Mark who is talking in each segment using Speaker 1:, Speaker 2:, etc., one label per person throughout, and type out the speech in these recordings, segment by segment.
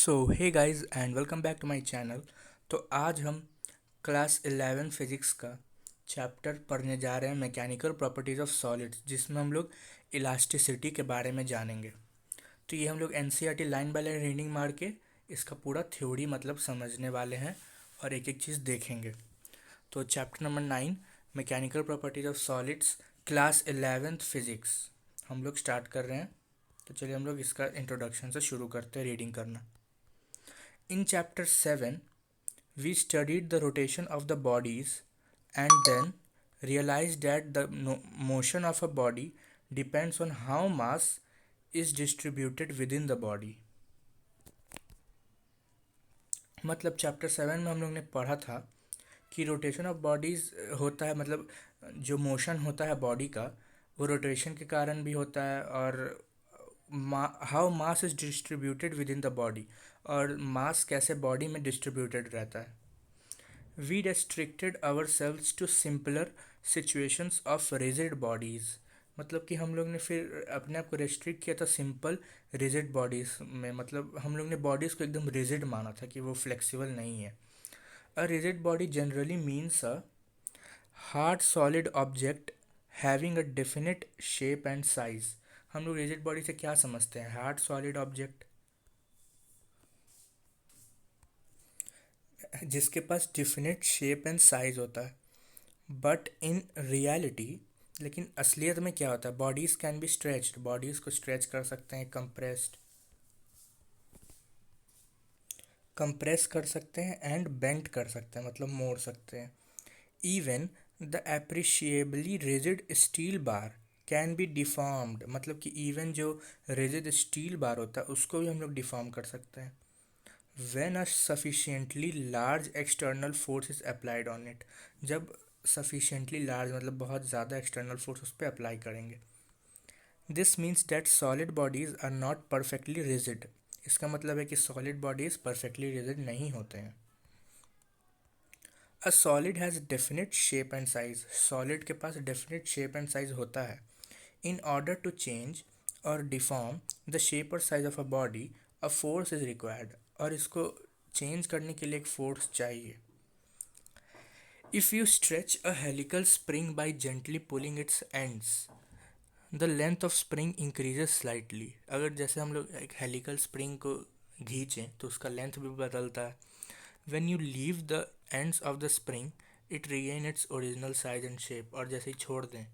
Speaker 1: So hey guys and welcome back to my channel. तो आज हम क्लास 11 फिज़िक्स का चैप्टर पढ़ने जा रहे हैं, मैकेनिकल प्रॉपर्टीज़ ऑफ सॉलिड्स, जिसमें हम लोग इलास्टिसिटी के बारे में जानेंगे। तो ये हम लोग NCERT line by line reading मार के इसका पूरा थ्योरी मतलब समझने वाले हैं और एक एक चीज़ देखेंगे। तो chapter number 9, mechanical properties of solids, class 11th physics हम लोग स्टार्ट कर रहे हैं। तो चलिए हम लोग इसका इंट्रोडक्शन से शुरू करते हैं रीडिंग करना। In chapter 7, we studied the rotation of the bodies and then realized that the motion of a body depends on how mass is distributed within the body. मतलब चैप्टर 7 में हम लोग ने पढ़ा था कि रोटेशन ऑफ बॉडीज़ होता है, मतलब जो मोशन होता है बॉडी का वो रोटेशन के कारण भी होता है, और how mass is distributed within the body, और मास कैसे बॉडी में डिस्ट्रीब्यूटेड रहता है। We restricted ourselves to simpler situations of rigid bodies, मतलब कि हम लोग ने फिर अपने आप को रेस्ट्रिक्ट किया था सिंपल रिजिड बॉडीज़ में। मतलब हम लोग ने बॉडीज़ को एकदम रिजिड माना था कि वो फ्लेक्सिबल नहीं है। A rigid body generally means a hard solid object having a definite shape and size. हम लोग रिजिड बॉडी से क्या समझते हैं? हार्ड सॉलिड ऑब्जेक्ट जिसके पास डिफिनेट शेप एंड साइज होता है। बट इन रियलिटी, लेकिन असलियत में क्या होता है? Bodies can be stretched, bodies को स्ट्रेच कर सकते हैं, कंप्रेस कर सकते हैं एंड बेंड कर सकते हैं, मतलब मोड़ सकते हैं। Even the appreciably rigid steel bar can be deformed, मतलब कि इवन जो रिजिड स्टील बार होता है उसको भी हम लोग डिफॉर्म कर सकते हैं। When a sufficiently large external force is applied on it, जब सफिशिएंटली लार्ज मतलब बहुत ज़्यादा एक्सटर्नल फोर्स उस पर अप्लाई करेंगे। This means that solid bodies are not perfectly rigid, इसका मतलब है कि सॉलिड बॉडीज़ परफेक्टली रिजिड नहीं होते हैं। A solid has definite shape and size, solid के पास डेफिनेट शेप एंड साइज होता है। In order to change or deform the shape or size of a body a force is required, और इसको change करने के लिए एक फोर्स चाहिए। If you stretch a helical spring by gently pulling its ends, the length of spring increases slightly. अगर जैसे हम लोग एक हेलिकल स्प्रिंग को खींचें तो उसका लेंथ भी बदलता है। When you leave the ends of the spring it regain it's original size and shape, और जैसे ही छोड़ दें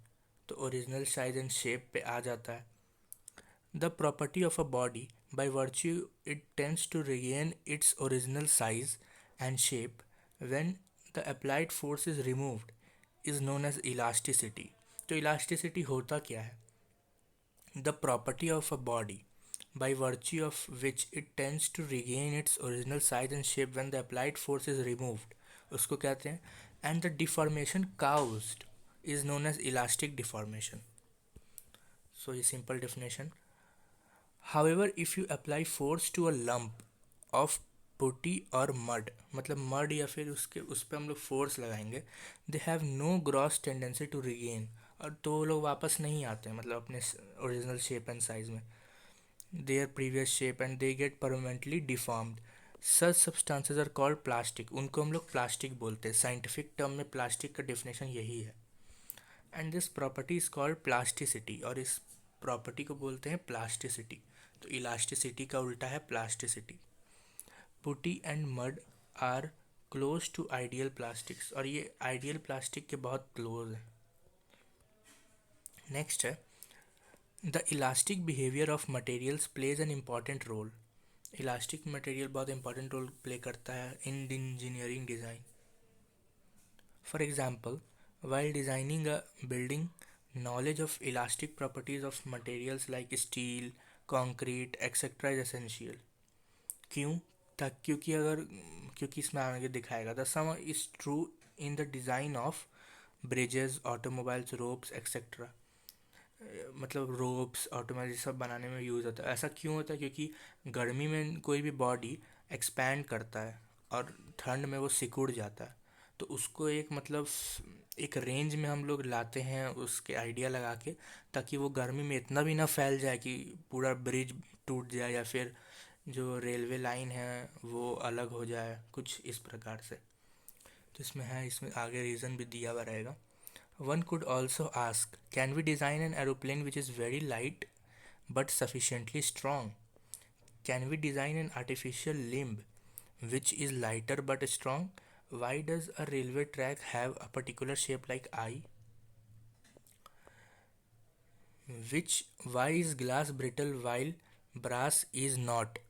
Speaker 1: तो ओरिजिनल साइज एंड शेप पे आ जाता है। The property of a body by virtue it tends to regain its original size and shape when the applied force is removed is known as elasticity. तो इलास्टिसिटी होता क्या है? The property of a body by virtue of which it tends to regain its original size and shape when the applied force is removed, उसको कहते हैं, and the deformation caused is known as elastic deformation. So ये simple definition. However, if you apply force to a lump of पुटी और mud, मतलब mud या फिर उसके उस पर हम लोग फोर्स लगाएंगे, they have no gross tendency to regain, और तो वो लोग वापस नहीं आते हैं मतलब अपने ओरिजिनल शेप एंड साइज में, their previous shape, and they get permanently deformed. Such substances are called plastic, उनको हम लोग प्लास्टिक बोलते हैं। साइंटिफिक टर्म में प्लास्टिक का डेफिनेशन यही है। And this property is called plasticity, और इस प्रॉपर्टी को बोलते हैं प्लास्टिसिटी। तो इलास्टिसिटी का उल्टा है plasticity. Putty and mud are close to ideal plastics, और ये आइडियल प्लास्टिक के बहुत क्लोज है। नेक्स्ट है the elastic behaviour of materials plays an important role. Elastic material बहुत इंपॉर्टेंट रोल प्ले करता है in engineering design. For example, while designing a building, knowledge of elastic properties of materials like steel, concrete, etc. is essential. क्यों? तक क्योंकि इसमें आगे दिखाएगा the some is true in the design of bridges, automobiles, ropes etcetera. मतलब ropes, automobile सब बनाने में यूज़ होता है। ऐसा क्यों होता है? क्योंकि गर्मी में कोई भी बॉडी एक्सपैंड करता है और ठंड में वो सिकुड़ जाता है, तो उसको एक मतलब एक रेंज में हम लोग लाते हैं उसके आइडिया लगा के, ताकि वो गर्मी में इतना भी ना फैल जाए कि पूरा ब्रिज टूट जाए या फिर जो रेलवे लाइन है वो अलग हो जाए, कुछ इस प्रकार से। तो इसमें है, इसमें आगे रीज़न भी दिया हुआ रहेगा। One could also ask, can we design an aeroplane which is very light but sufficiently strong? Can we design an artificial limb which is lighter but strong? Why does a railway track have a particular shape like eye? Why is glass brittle while brass is not?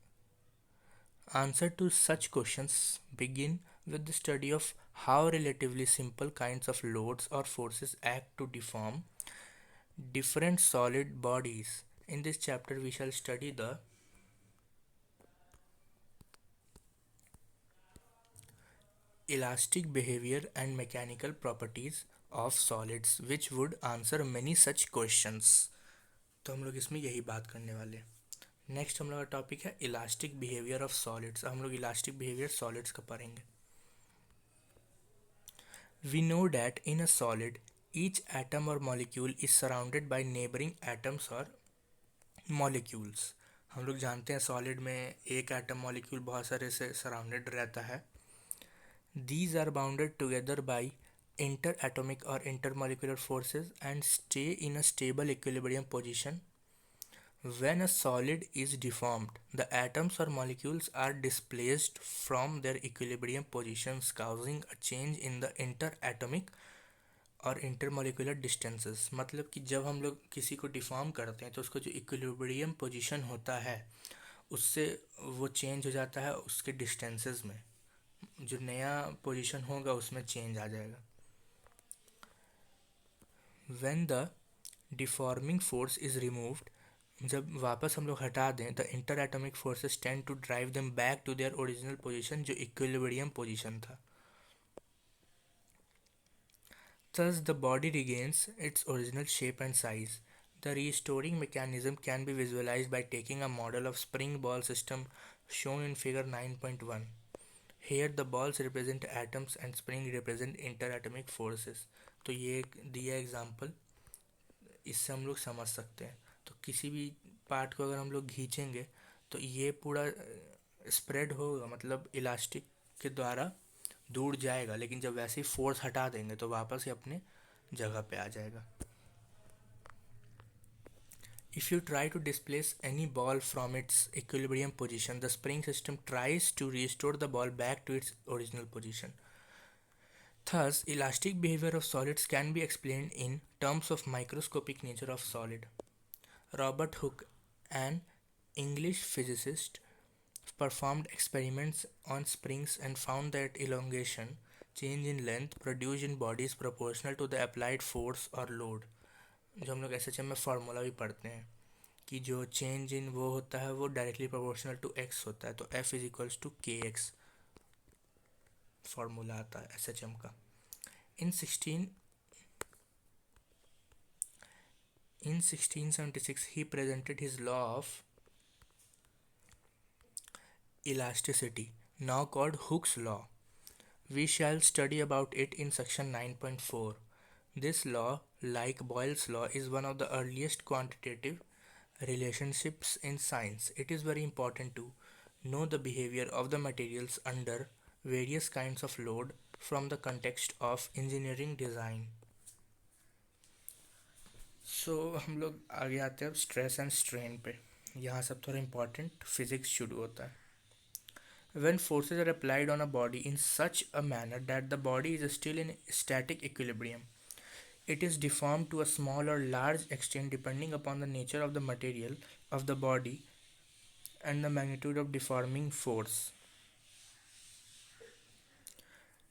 Speaker 1: Answer to such questions begin with the study of how relatively simple kinds of loads or forces act to deform different solid bodies. In this chapter, we shall study the elastic behavior and mechanical properties of solids which would answer many such questions. तो हम लोग इसमें यही बात करने वाले हैं। Next हम लोग का टॉपिक है इलास्टिक बिहेवियर ऑफ सॉलिड्स। हम लोग इलास्टिक बिहेवियर सॉलिड्स का पढ़ेंगे। We know that in a solid each atom और molecule is surrounded by neighbouring atoms और मॉलिक्यूल्स। हम लोग जानते हैं सॉलिड में एक एटम मॉलिक्यूल बहुत सारे से सराउंडेड रहता है। These are bounded together by interatomic or intermolecular forces and stay in a stable equilibrium position. When a solid is deformed, the atoms or molecules are displaced from their equilibrium positions, causing a change in the interatomic और intermolecular distances. मतलब कि जब हम लोग किसी को deform करते हैं तो उसका जो इक्विलिब्रियम पोजीशन होता है उससे वो चेंज हो जाता है, उसके डिस्टेंसेस में जो नया पोजीशन होगा उसमें चेंज आ जाएगा। When the deforming force is removed, जब वापस हम लोग हटा दें, the interatomic forces tend to drive them back to their original position, जो इक्विलिब्रियम पोजीशन था। Thus the body regains its original shape and size. The restoring mechanism can be visualized by taking a model of spring ball system shown in figure 9.1. Here the balls represent atoms and spring represent interatomic forces. तो ये एक दिया example, इससे हम लोग समझ सकते हैं। तो किसी भी पार्ट को अगर हम लोग खींचेंगे तो ये पूरा स्प्रेड होगा, मतलब इलास्टिक के द्वारा दूर जाएगा, लेकिन जब वैसे ही फोर्स हटा देंगे तो वापस ही अपने जगह पे आ जाएगा। If you try to displace any ball from its equilibrium position, the spring system tries to restore the ball back to its original position. Thus, elastic behavior of solids can be explained in terms of microscopic nature of solid. Robert Hooke, an English physicist, performed experiments on springs and found that elongation, change in length, produced in bodies proportional to the applied force or load. जो हम लोग SHM में formula भी पढ़ते हैं कि जो change in वो होता है वो डायरेक्टली प्रोपोर्शनल टू एक्स होता है, तो एफ इज इक्वल्स टू के एक्स फार्मूला आता है एसएचएम का। इन 1676 he presented his law of elasticity, now called Hooke's law. We shall study about it in section 9.4. This law, like Boyle's law, is one of the earliest quantitative relationships in science. It is very important to know the behavior of the materials under various kinds of load from the context of engineering design. हम लोग आगे आते हैं अब stress and strain पे। यहाँ सब थोड़ा इम्पोर्टेंट फिजिक्स शुरू होता है। When forces are applied on a body in such a manner that the body is still in static equilibrium, it is deformed to a small or large extent depending upon the nature of the material of the body and the magnitude of deforming force.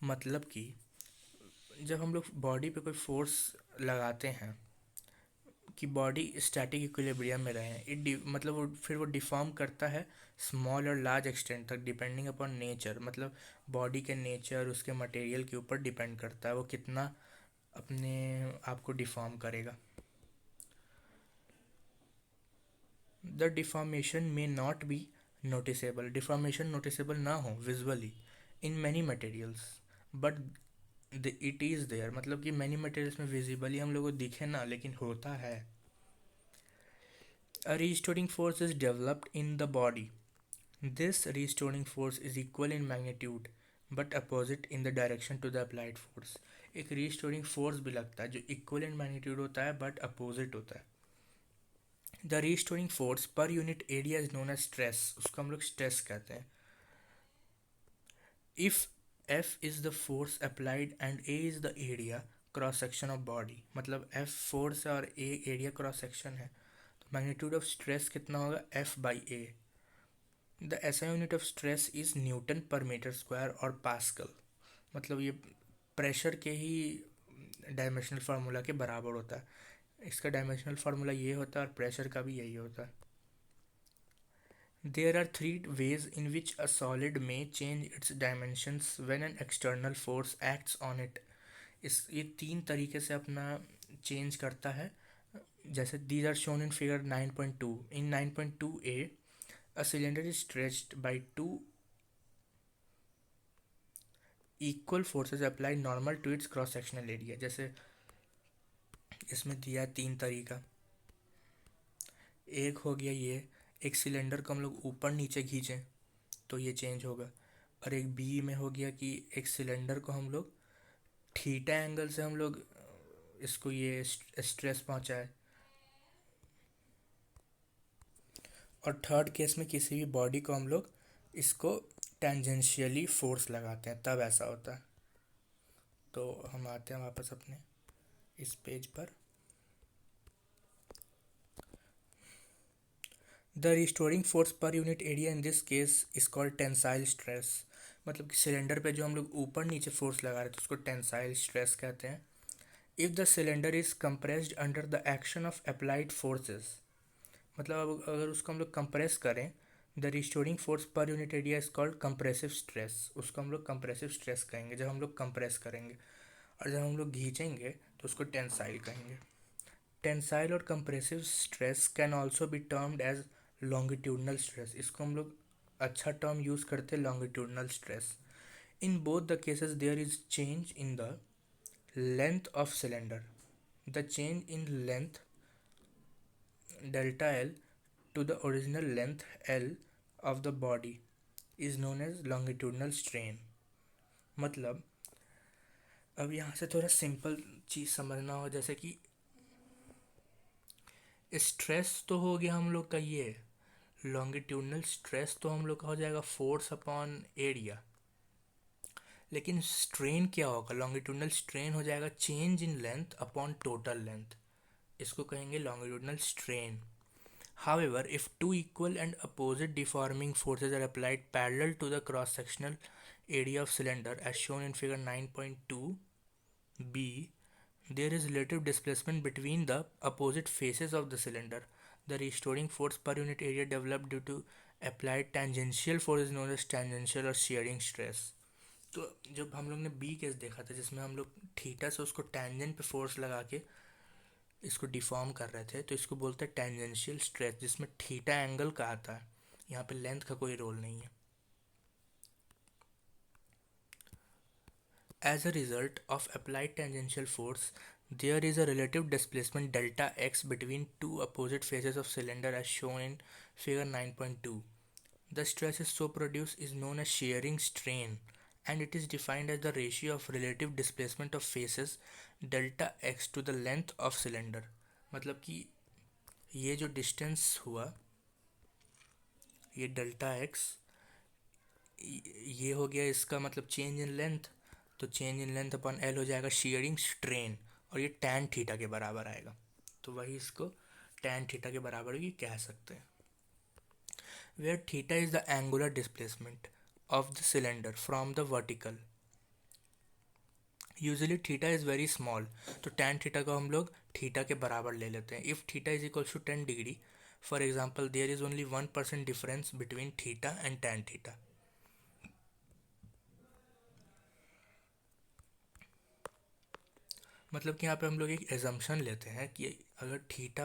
Speaker 1: मतलब कि जब हम लोग body पे कोई force लगाते हैं कि बॉडी स्टैटिक इक्विलिब्रियम में रहे, मतलब वो फिर वो डिफॉर्म करता है स्मॉल और लार्ज एक्सटेंट तक डिपेंडिंग अपॉन नेचर, मतलब बॉडी के नेचर उसके मटेरियल के ऊपर डिपेंड करता है वो कितना अपने आप को डिफॉर्म करेगा। The deformation may not be noticeable, deformation noticeable ना हो visually in many materials, but it is there, मतलब कि मैनी मटेरियल्स में विजिबली हम लोग को दिखे ना, लेकिन होता है। A restoring force is developed in the body This restoring force is equal in magnitude but opposite in the direction to the applied force. एक restoring force भी लगता है जो equal in magnitude होता है but opposite होता है. The restoring force per unit area is known as stress. उसको हम लोग stress कहते हैं. If F is the force applied and A is the area cross section of body, मतलब F force है और A area cross section है, तो magnitude of stress कितना होगा? F by A. The SI unit of stress is Newton पर metre square और pascal. मतलब ये प्रेशर के ही डायमेंशनल फार्मूला के बराबर होता है. इसका डायमेंशनल फार्मूला ये होता है और प्रेशर का भी यही होता है. There are three ways in which a solid में change its dimensions when an external force acts on it. ये तीन तरीके से अपना चेंज करता है. जैसे these are shown in figure 9.2. In 9.2a a cylinder is stretched by two equal forces applied normal to its cross sectional area. जैसे इसमें दिया तीन तरीका. एक हो गया ये, एक सिलेंडर को हम लोग ऊपर नीचे खींचें तो ये चेंज होगा. और एक बी में हो गया कि एक सिलेंडर को हम लोग थीटा एंगल से हम लोग इसको ये स्ट्रेस पहुंचाए. और थर्ड केस में किसी भी बॉडी को हम लोग इसको टेंजेंशियली फोर्स लगाते हैं तब ऐसा होता है. तो हम आते हैं वापस अपने इस पेज पर. The restoring force per unit area in this case is called tensile stress. मतलब कि सिलेंडर पे जो हम लोग ऊपर नीचे फोर्स लगा रहे थे उसको टेंसाइल स्ट्रेस कहते हैं. If the cylinder is compressed under the action of applied forces, मतलब अब अगर उसको हम लोग कंप्रेस करें, the restoring force per unit area is called compressive stress. उसको हम लोग कंप्रेसिव स्ट्रेस कहेंगे जब हम लोग कंप्रेस करेंगे. और जब हम लोग खींचेंगे तो उसको टेंसाइल कहेंगे. Tensile or compressive stress can also be termed as longitudinal stress. इसको हम लोग अच्छा टर्म यूज़ करते हैं longitudinal stress. In both the cases there is change in the length of cylinder. The change in length delta L to the original length L of the body is known as longitudinal strain. मतलब अब यहाँ से थोड़ा simple चीज़ समझना हो, जैसे कि stress तो हो गया हम लोग का ये लॉन्गिट्यूडनल स्ट्रेस, तो हम लोग का हो जाएगा फोर्स अपॉन एरिया. लेकिन स्ट्रेन क्या होगा? लॉन्गिट्यूडनल स्ट्रेन हो जाएगा change in length upon total length. इसको कहेंगे longitudinal strain. However, if two equal and opposite deforming forces are applied parallel to the cross-sectional area of cylinder as shown in figure 9.2b, there is relative displacement between the opposite faces of the cylinder. The restoring force per unit area developed due to applied tangential force is known as tangential or shearing stress. तो जब हम लोग ने B case देखा था जिसमें हम लोग थीटा से उसको टेंजेंट पे फोर्स लगा के इसको डिफॉर्म कर रहे थे, तो इसको बोलते हैं टेंजेंशियल स्ट्रेस, जिसमें थीटा एंगल का आता है. यहाँ पे लेंथ का कोई रोल नहीं है. As a result of applied tangential force there is a relative displacement delta x between two opposite faces of cylinder as shown in figure 9.2. The stress is so produce is known as shearing strain and it is defined as the ratio of relative displacement of faces delta x to the length of cylinder. मतलब कि ये जो distance हुआ ये delta x ये हो गया इसका मतलब चेंज इन लेंथ. तो change in length upon L हो जाएगा शेयरिंग स्ट्रेन और ये टैन थीटा के बराबर आएगा. तो वही इसको टैन थीटा के बराबर भी कह सकते हैं. Where theta is the angular displacement of the cylinder from the vertical. Usually theta is very small, तो tan theta को हम लोग theta के बराबर ले लेते हैं. If theta is equals to 10 degree, for example, there is only 1% difference between theta and tan theta. मतलब कि यहाँ पे हम लोग एक एजम्पशन लेते हैं कि अगर थीटा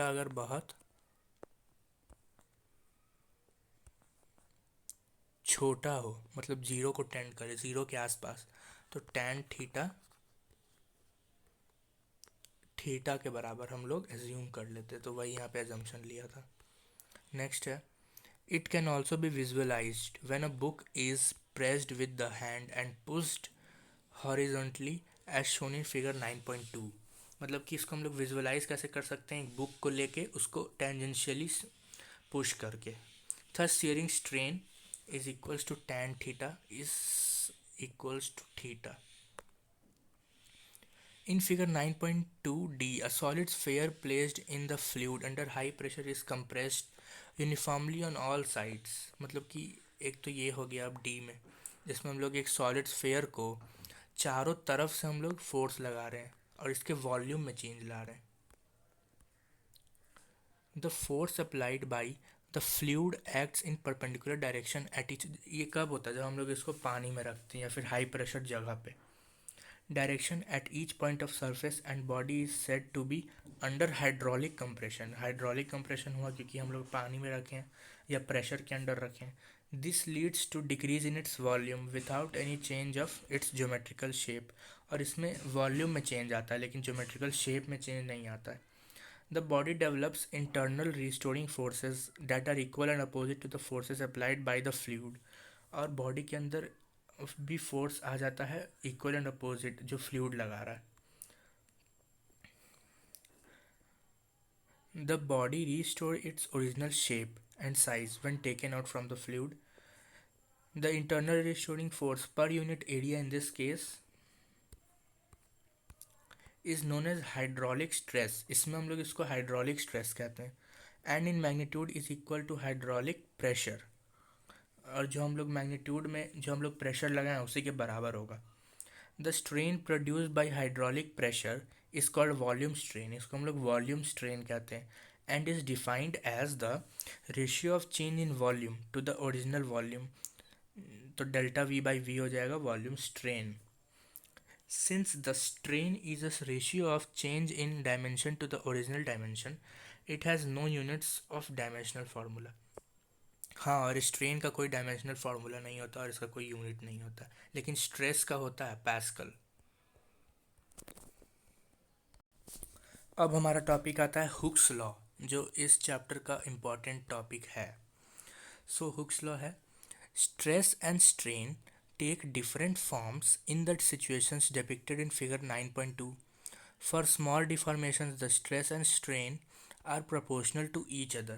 Speaker 1: अगर बहुत छोटा हो, मतलब जीरो को टेंड करे, जीरो के आसपास, तो टैन थीटा के बराबर हम लोग एज्यूम कर लेते. तो वही यहाँ पे एजम्पशन लिया था. नेक्स्ट है, it can also be visualized when a book is pressed with the hand and pushed horizontally as shown in figure 9.2. मतलब कि इसको हम लोग विजुअलाइज कैसे कर सकते हैं, एक बुक को लेके उसको टेंजेंशियली पुश करके. Thus steering strain is equals to tan theta is equals to theta. In figure 9.2d, a solid sphere placed in the fluid under high pressure is compressed uniformly on all sides. मतलब कि एक तो ये हो गया अब D में, जिसमें हम लोग एक सॉलिड स्फेयर को चारों तरफ से हम लोग फोर्स लगा रहे हैं और इसके वॉल्यूम में चेंज ला रहे हैं. The force applied by the fluid acts in perpendicular direction at each. ये कब होता है, जब हम लोग इसको पानी में रखते हैं या फिर हाई प्रेशर जगह पे. Direction at each point of surface and body is said to be under hydraulic compression. Hydraulic compression हुआ क्योंकि हम लोग पानी में रखे हैं या प्रेशर के अंडर रखे हैं. This leads to decrease in its volume without any change of its geometrical shape. और इसमें वॉल्यूम में चेंज आता है लेकिन ज्योमेट्रिकल शेप में चेंज नहीं आता है. The body develops internal restoring forces that are equal and opposite to the forces applied by the fluid. और बॉडी के अंदर भी फोर्स आ जाता है इक्वल एंड अपोजिट जो फ्लूइड लगा रहा है. The body restore its original shape and size when taken out from the fluid. The internal restoring force per unit area in this case is known as hydraulic stress. इसमें हम लोग इसको hydraulic stress कहते हैं. And in magnitude is equal to hydraulic pressure. और जो हम लोग मैग्नीट्यूड में जो हम लोग प्रेशर लगाएं उसी के बराबर होगा. The strain produced by hydraulic pressure is called volume strain. इसको हम लोग वॉल्यूम स्ट्रेन कहते हैं. And is defined as the ratio of change in volume to the original volume. तो डेल्टा वी बाई वी हो जाएगा volume strain. Since the strain is a ratio of change in dimension to the original dimension, it has no units of dimensional formula. हाँ, और strain का कोई dimensional formula नहीं होता और इसका कोई यूनिट नहीं होता, लेकिन स्ट्रेस का होता है पास्कल. अब हमारा टॉपिक आता है हुक्स लॉ, जो इस चैप्टर का इम्पॉर्टेंट टॉपिक है. सो हुक्स लॉ है, stress and strain take different forms in the situations depicted in figure 9.2. For small deformations, the stress and strain are proportional to each other.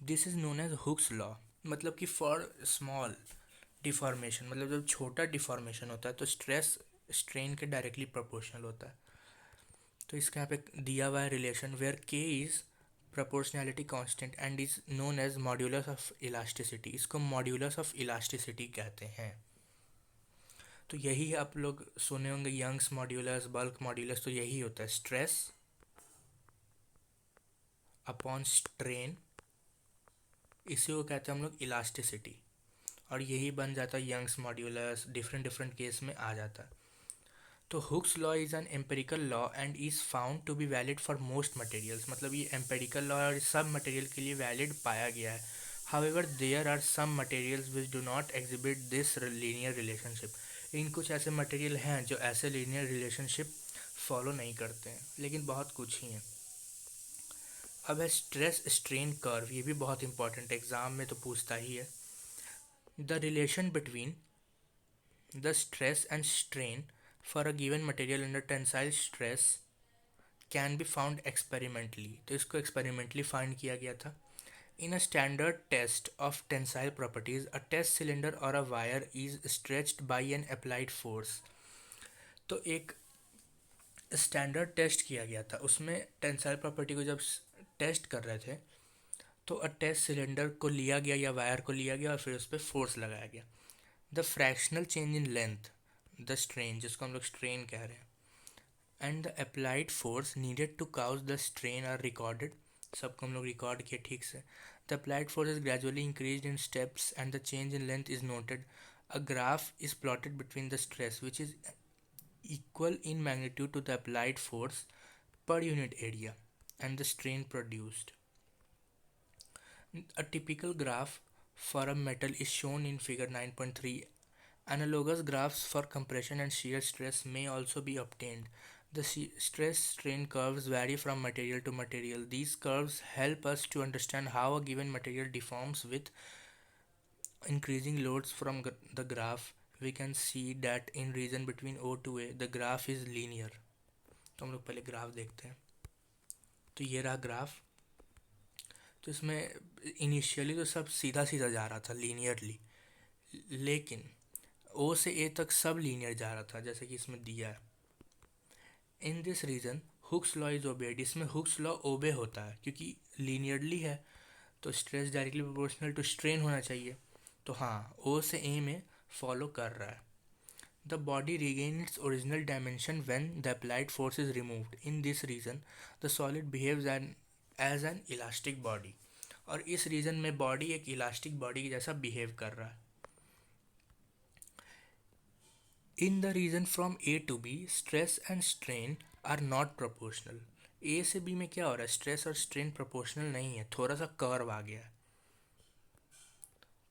Speaker 1: This is known as Hooke's law. मतलब कि for small deformation, मतलब जब छोटा deformation होता है तो stress strain के directly proportional होता है. तो इसका यहाँ पे दिया हुआ है रिलेशन वेयर के is proportionality constant and is known as modulus of elasticity. इसको modulus of elasticity कहते हैं. तो यही आप लोग सुने होंगे यंग्स मॉड्यूलस, बल्क मॉड्यूलस. तो यही होता है स्ट्रेस अपॉन स्ट्रेन, इसी को कहते हैं हम लोग इलास्टिसिटी. और यही बन जाता है यंग्स मॉड्यूलस, डिफरेंट केस में आ जाता है. तो Hooke's law is an empirical law and is found to be valid for most materials. मतलब ये एम्पेरिकल लॉ और सब मटेरियल के लिए वैलिड पाया गया है. However there are some materials which do not exhibit this linear relationship. इन कुछ ऐसे मटेरियल हैं जो ऐसे लीनियर रिलेशनशिप फॉलो नहीं करते हैं, लेकिन बहुत कुछ ही हैं. अब है स्ट्रेस स्ट्रेन कर्व. ये भी बहुत इंपॉर्टेंट है, एग्जाम में तो पूछता ही है. The relation between the stress and strain for a given material under tensile stress can be found experimentally. तो इसको एक्सपेरिमेंटली फाइंड किया गया था. In a standard test of tensile properties, a test cylinder or a wire is stretched by an applied force. तो एक standard test किया गया था, उसमें टेंसाइल प्रॉपर्टी को जब टेस्ट कर रहे थे तो टेस्ट सिलेंडर को लिया गया या वायर को लिया गया और फिर उस पर फोर्स लगाया गया. The fractional change in length, the strain, जिसको हम लोग स्ट्रेन कह रहे हैं, and the applied force needed to cause the strain are recorded. सबको हम लोग रिकॉर्ड किए ठीक से. The applied force is gradually increased in steps and the change in length is noted. A graph is plotted between the stress, which is equal in magnitude to the applied force per unit area, and the strain produced. A typical graph for a metal is shown in figure 9.3. Analogous graphs for compression and shear stress may also be obtained. The stress strain curves vary from material to material. These curves help us to understand how a given material deforms with increasing loads. From the graph, we can see that in region between O to A, the graph is linear. तो हम लोग पहले graph देखते हैं. तो ये रहा graph. तो इसमें इनिशियली तो सब सीधा सीधा जा रहा था लीनियरली, लेकिन ओ से ए तक सब लीनियर जा रहा था, जैसे कि इसमें दिया है. In this region Hooke's law is obeyed. इसमें हुक्स लॉ ओबे होता है क्योंकि लीनियरली है, तो stress directly proportional to strain होना चाहिए. तो हाँ, ओ से ए में फॉलो कर रहा है. The body regain its original dimension when the applied force is removed. In this region the solid behaves as an elastic body. और इस रीजन में बॉडी एक इलास्टिक बॉडी जैसा बिहेव कर रहा है. In the region from A to B, stress and strain are not proportional. A से B में क्या हो रहा है, स्ट्रेस और स्ट्रेन प्रोपोर्शनल नहीं है, थोड़ा सा कर्व आ गया है.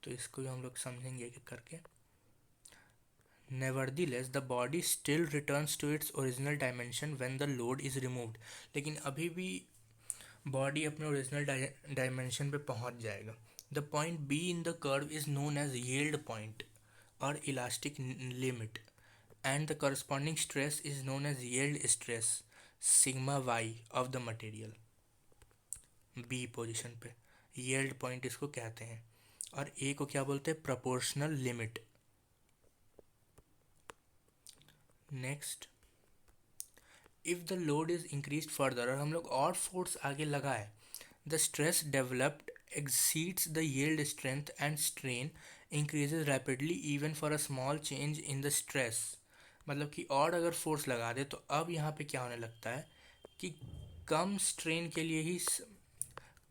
Speaker 1: तो इसको भी हम लोग समझेंगे एक करके. Nevertheless, the body still returns to its original dimension when the load is removed. लेकिन अभी भी बॉडी अपने ओरिजिनल डायमेंशन पे पहुंच जाएगा. The point B in the curve is known as yield point और elastic limit, and the corresponding stress is known as yield stress sigma Y of the material. B position पे yield point इसको कहते हैं, और A को क्या बोलते हैं, proportional limit. Next, if the load is increase further, और हम लोग और फोर्स आगे लगाए, the stress developed exceeds the yield strength and strain increases rapidly even for a small change in the stress. मतलब कि और अगर फोर्स लगा दे तो अब यहाँ पे क्या होने लगता है कि कम स्ट्रेन के लिए ही,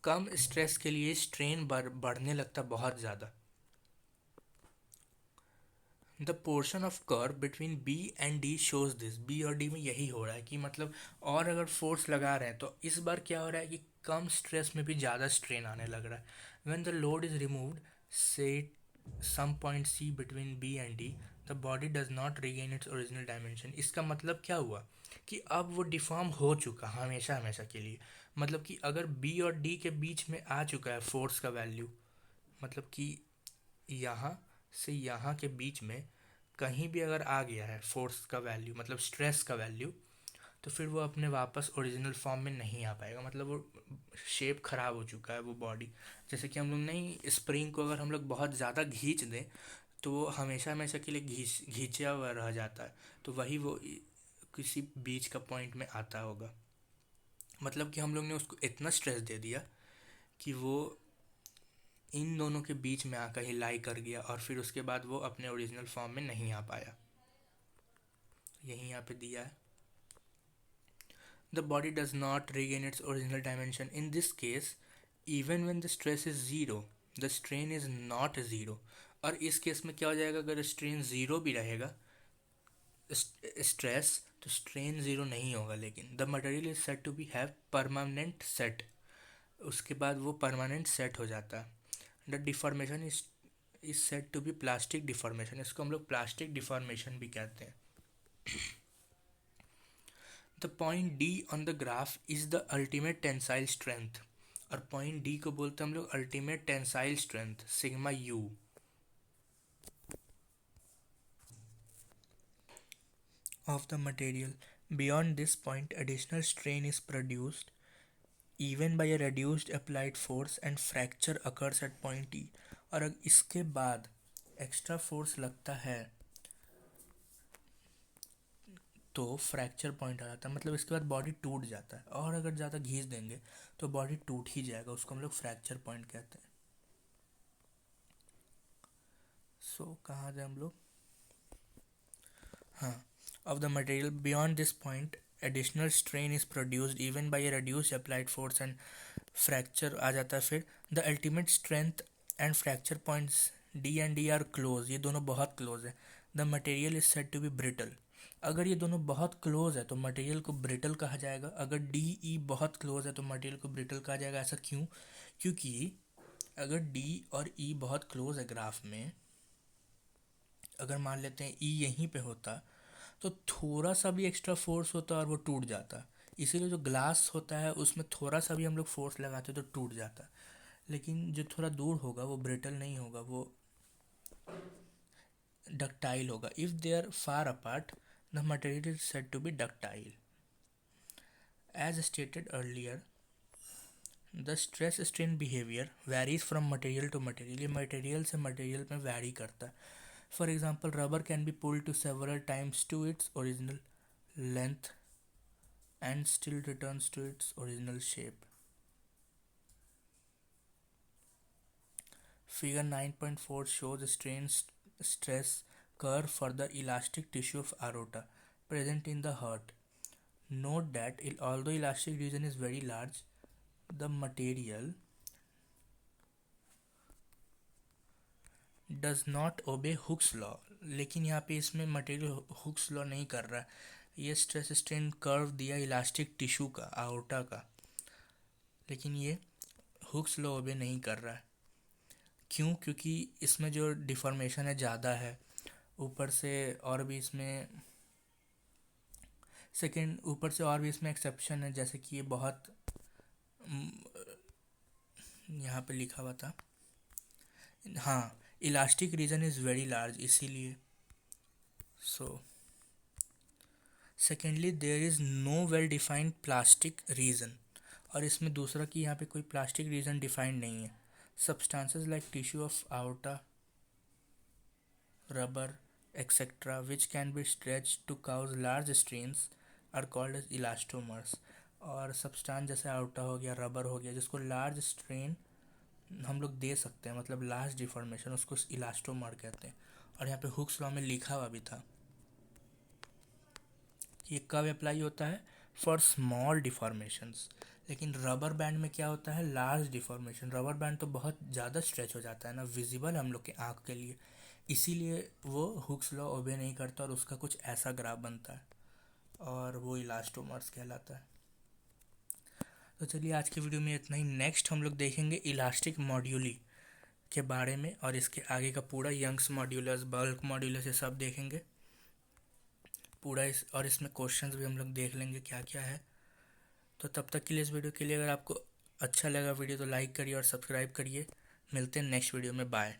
Speaker 1: कम स्ट्रेस के लिए स्ट्रेन बढ़ने लगता बहुत ज़्यादा. The portion of curve between B and D shows this. B और डी में यही हो रहा है कि मतलब और अगर फोर्स लगा रहे हैं तो इस बार क्या हो रहा है कि कम स्ट्रेस में भी ज़्यादा स्ट्रेन आने लग रहा है. When the load is removed से some point C between B and D, the body does not regain its original dimension. इसका मतलब क्या हुआ कि अब वो डिफॉर्म हो चुका हमेशा हमेशा के लिए. मतलब कि अगर बी और डी के बीच में आ चुका है फोर्स का वैल्यू, मतलब कि यहाँ से यहाँ के बीच में कहीं भी अगर आ गया है फोर्स का वैल्यू, मतलब स्ट्रेस का वैल्यू, तो फिर वो अपने वापस ओरिजिनल फॉर्म में नहीं आ पाएगा. मतलब वो शेप ख़राब हो चुका है वो बॉडी. जैसे कि हम लोग नहीं, स्प्रिंग को अगर हम लोग बहुत ज़्यादा खींच दें तो वो हमेशा हमेशा के लिए खींचा हुआ रह जाता है. तो वही वो किसी बीच का पॉइंट में आता होगा. मतलब कि हम लोग ने उसको इतना स्ट्रेस दे दिया कि वो इन दोनों के बीच में आकर ही लाई कर गया, और फिर उसके बाद वो अपने ओरिजिनल फॉर्म में नहीं आ पाया. यही यहाँ पे दिया है. The body does not regain its original dimension. In this case, even when the stress is zero, the strain is not zero. और इस केस में क्या हो जाएगा, अगर स्ट्रेन ज़ीरो भी रहेगा स्ट्रेस, तो स्ट्रेन ज़ीरो नहीं होगा. लेकिन the material is set to be have permanent set. उसके बाद वो परमानेंट सेट हो जाता है. The deformation is set to be plastic deformation. इसको हम लोग प्लास्टिक डिफॉर्मेशन भी कहते हैं. The point D on the graph is the ultimate tensile strength. और पॉइंट डी को बोलते हैं हम लोग ultimate tensile strength sigma u. Of the material. Beyond this point additional strain is produced even by a reduced applied force and fracture occurs at point E. और अगर इसके बाद एक्स्ट्रा फोर्स लगता है तो फ्रैक्चर पॉइंट आ जाता है. मतलब इसके बाद बॉडी टूट जाता है, और अगर ज़्यादा घींच देंगे तो बॉडी टूट ही जाएगा. उसको हम लोग फ्रैक्चर पॉइंट कहते हैं. सो कहाँ जाए हम लोग, हाँ. of the material beyond this point additional strain is produced even by a reduced applied force and fracture आ जाता है. फिर the ultimate strength and fracture points D and D are close. ये दोनों बहुत क्लोज है. the material is said to be brittle. अगर ये दोनों बहुत क्लोज है तो मटेरियल को ब्रिटल कहा जाएगा. अगर डी ई बहुत क्लोज है तो मटेरियल को ब्रिटल कहा जाएगा. ऐसा क्यों, क्योंकि अगर डी और ई बहुत क्लोज है ग्राफ में, अगर मान लेते हैं ई यहीं पे होता तो थोड़ा सा भी एक्स्ट्रा फोर्स होता है और वो टूट जाता। इसीलिए जो ग्लास होता है उसमें थोड़ा सा भी हम लोग फोर्स लगाते तो टूट जाता। लेकिन जो थोड़ा दूर होगा वो ब्रिटल नहीं होगा, वो डक्टाइल होगा। If they are far apart the material is said to be ductile. As stated earlier, the stress strain behaviour varies from material to material. ये मटेरियल से मटेरियल में वैरी करता है। For example, rubber can be pulled to several times to its original length and still returns to its original shape. Figure 9.4 shows a strain stress curve for the elastic tissue of aorta present in the heart. Note that although elastic region is very large, the material does not obey Hooke's law. लेकिन यहाँ पे इसमें material Hooke's law नहीं कर रहा है। ये stress strain curve दिया इलास्टिक टिश्यू का, आउटा का, लेकिन ये हुक्स लॉ ओबे नहीं कर रहा है। क्यों? क्योंकि इसमें जो डिफॉर्मेशन है ज़्यादा है, ऊपर से और भी इसमें एक्सेप्शन है, जैसे कि ये बहुत यहाँ पे लिखा हुआ था, हाँ, elastic region is very large, इसीलिए। So secondly, there is no well defined plastic region. और इसमें दूसरा कि यहाँ पे कोई प्लास्टिक रीजन डिफाइंड नहीं है। Substances like tissue of outta, rubber, etc., which can be stretched to cause large strains are called as elastomers। और सब्सटेंस जैसे आउटा हो गया, रबर हो गया, जिसको लार्ज स्ट्रेन हम लोग दे सकते हैं, मतलब लार्ज डिफॉर्मेशन, उसको इलास्टोमर कहते हैं। और यहाँ पे हुक्स लॉ में लिखा हुआ भी था कि ये कब अप्लाई होता है, फॉर स्मॉल डिफॉर्मेशंस। लेकिन रबर बैंड में क्या होता है, लार्ज डिफॉर्मेशन। रबर बैंड तो बहुत ज़्यादा स्ट्रेच हो जाता है ना, विजिबल हम लोग के आँख के लिए, इसीलिए वो हुक्स लॉ ओबे नहीं करता और उसका कुछ ऐसा ग्राफ बनता है और वो इलास्टोमर्स कहलाता है। तो चलिए आज की वीडियो में इतना ही। नेक्स्ट हम लोग देखेंगे इलास्टिक मॉड्यूली के बारे में, और इसके आगे का पूरा यंग्स मॉड्यूलस, बल्क मॉड्यूलस, ये सब देखेंगे पूरा और इसमें क्वेश्चंस भी हम लोग देख लेंगे क्या क्या है। तो तब तक के लिए, इस वीडियो के लिए, अगर आपको अच्छा लगा वीडियो तो लाइक करिए और सब्सक्राइब करिए। मिलते हैं नेक्स्ट वीडियो में, बाय।